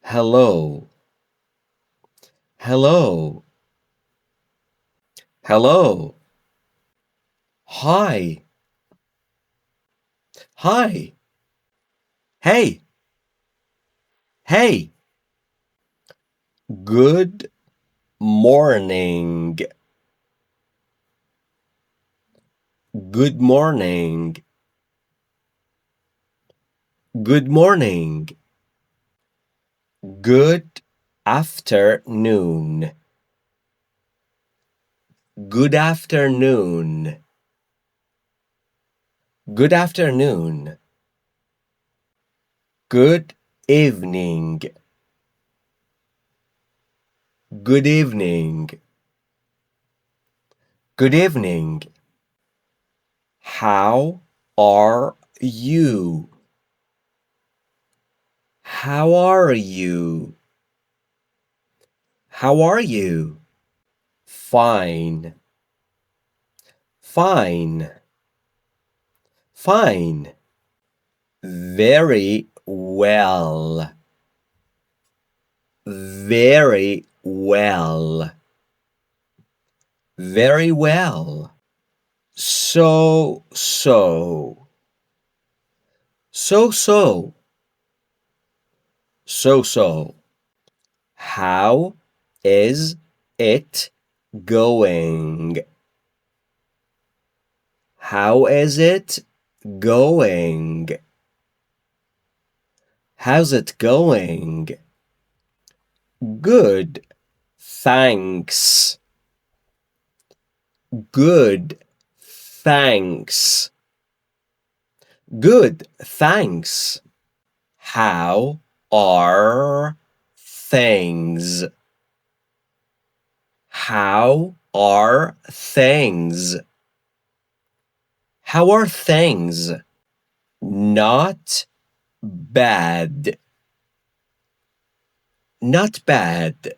Hello. Hello. Hello. Hi. Hi. Hey. Hey. Good morning. Good morning. Good morning. Good afternoon. Good afternoon. Good afternoon. Good evening. Good evening. Good evening. How are you? How are you? How are you? Fine. Fine. Fine. Very well. Very well. Very well. So, so. So, so. So, so. How is it going? How is it going? How's it going? Good. Thanks. Good. Thanks. Good. Thanks. How are things? How are things? How are things? Not bad. Not bad.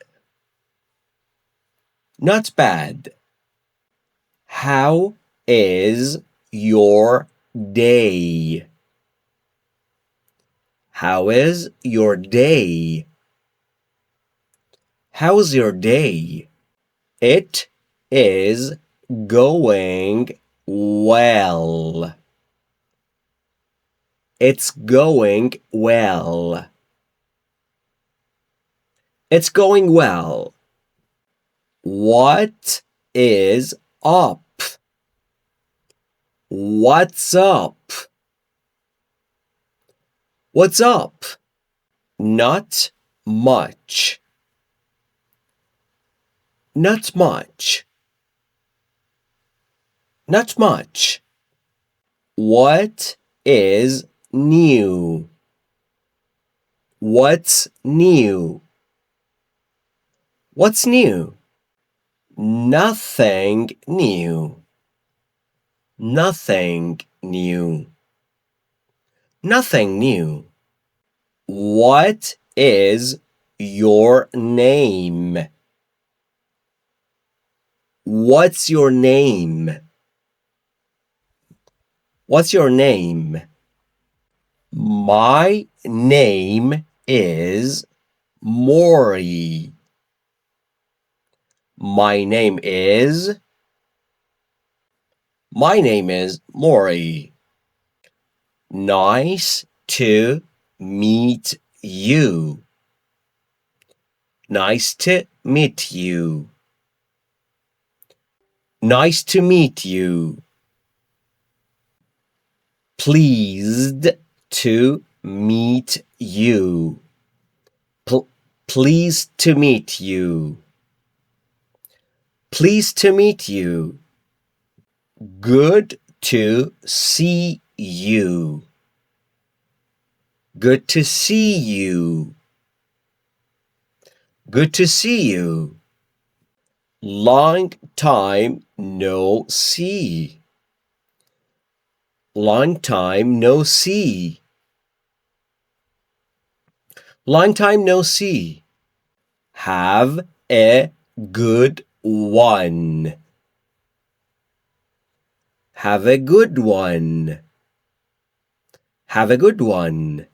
Not bad. How is your day? How is your day? How's your day? It is going well. It's going well. It's going well. What is up? What's up? What's up? Not much. Not much. Not much. What is new? What's new? What's new? Nothing new. Nothing new. Nothing new. What is your name? What's your name? What's your name? My name is Mory. My name is Mory. Nice to meet you. Nice to meet you. Nice to meet you. Pleased to meet you. Pleased to meet you. Pleased to meet you. Good to see you. Good to see you. Good to see you. Long time no see. Long time no see. Long time no see. Have a good one. Have a good one. Have a good one.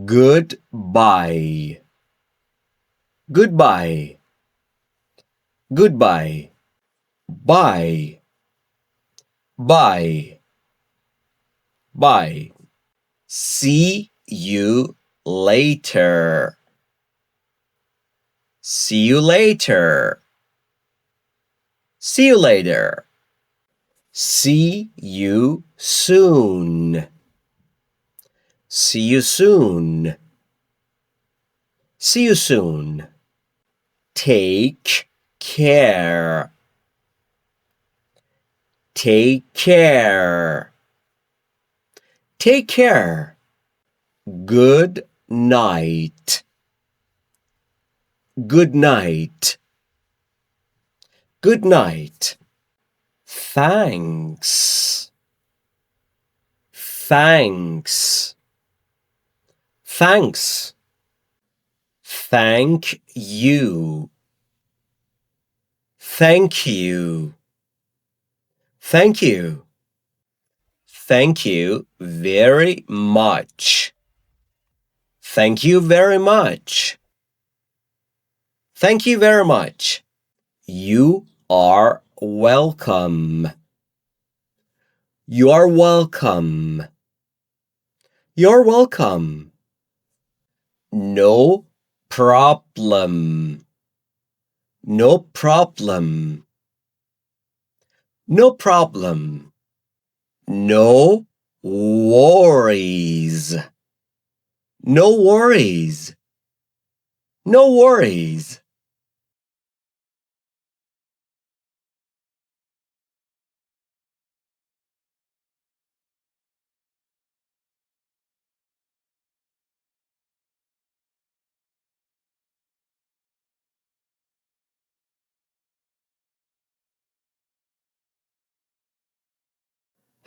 Goodbye. Goodbye. Goodbye. Bye. Bye. Bye. See you later. See you later. See you later. See you soon. See you soon. See you soon. Take care. Take care. Take care. Good night. Good night. Good night. Thanks. Thanks. Thanks. Thank you. Thank you. Thank you. Thank you very much. Thank you very much. Thank you very much. You are welcome. You're welcome. You're welcome. No problem. No problem. No problem. No worries. No worries. No worries.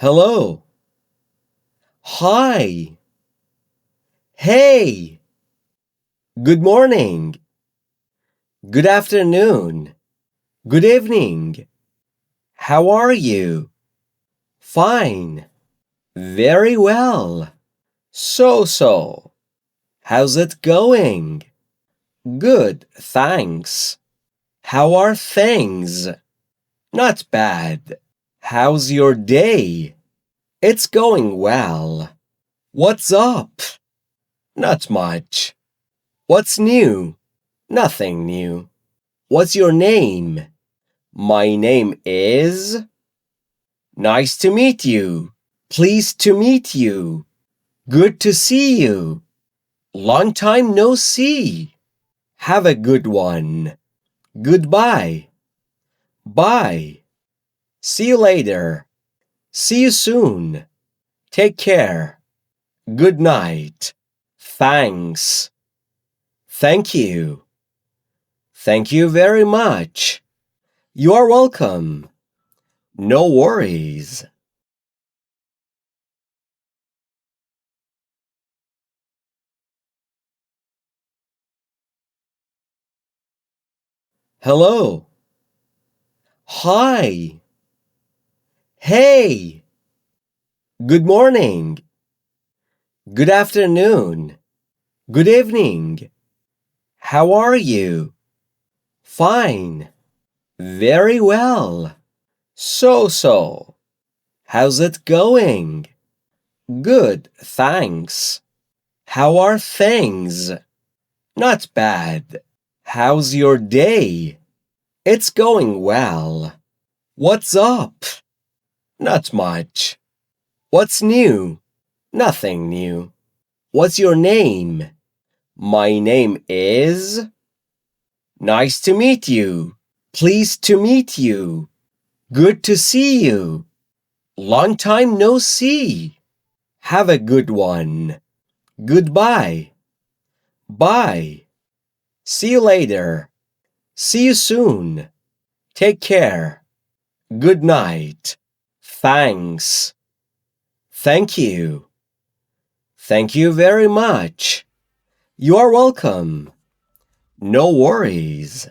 Hello. Hi. Hey. Good morning. Good afternoon. Good evening. How are you? Fine. Very well. So. How's it going? Good, thanks. How are things? Not bad. How's your day? It's going well. What's up? Not much. What's new? Nothing new. What's your name? My name is... Nice to meet you. Pleased to meet you. Good to see you. Long time no see. Have a good one. Goodbye. Bye. See you later. See you soon. Take care. Good night. Thanks. Thank you. Thank you very much. You are welcome. No worries. Hello. Hi. Hey. Good morning. Good afternoon. Good evening. How are you? Fine. Very well. So. How's it going? Good, thanks. How are things? Not bad. How's your day? It's going well. What's up? Not much. What's new? Nothing new. What's your name? My name is... Nice to meet you. Pleased to meet you. Good to see you. Long time no see. Have a good one. Goodbye. Bye. See you later. See you soon. Take care. Good night. Thanks. Thank you. Thank you very much. You are welcome. No worries.